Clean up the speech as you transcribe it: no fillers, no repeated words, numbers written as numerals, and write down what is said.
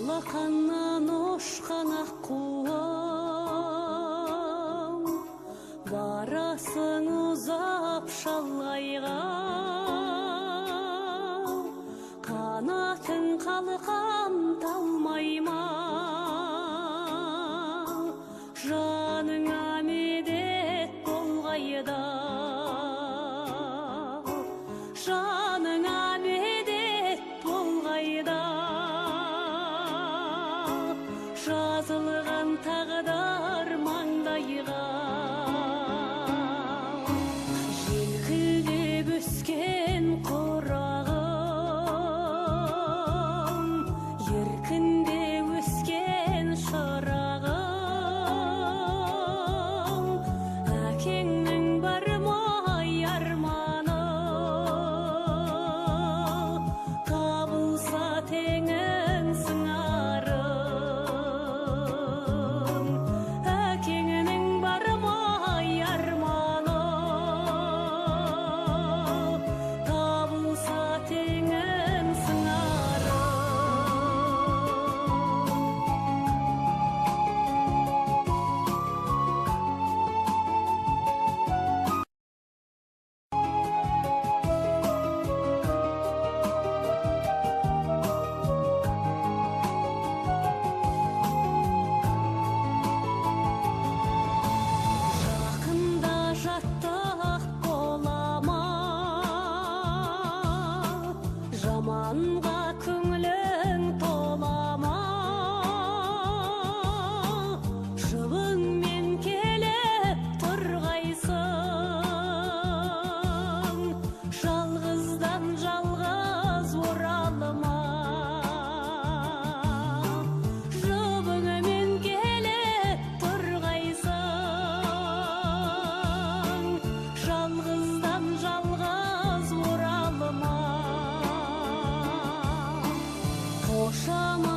алақаннан ұшқан аққуым, барасың ұзап шалғайға, қанатын қалқан талмай ма, жаныңа медет болғайда, жаныңа медет болғайда, жазылған тағдыр маңдайға. Желкілдеп өскен құрағым, еркінде өскен шырағым, әкеңнің бар ма арманы, табылса теңің сыңарым, әкеңнің бар ма арманы, табылса теңің сыңарым. Жақында жаттық бола ма, жаманға көңілің тола ма, жұбыңмен келіп тұрғайсың, жалғыздан жалғыз оралма, жұбыңмен келіп тұрғайсың, жалғыздан жалғыз оралма. Қошама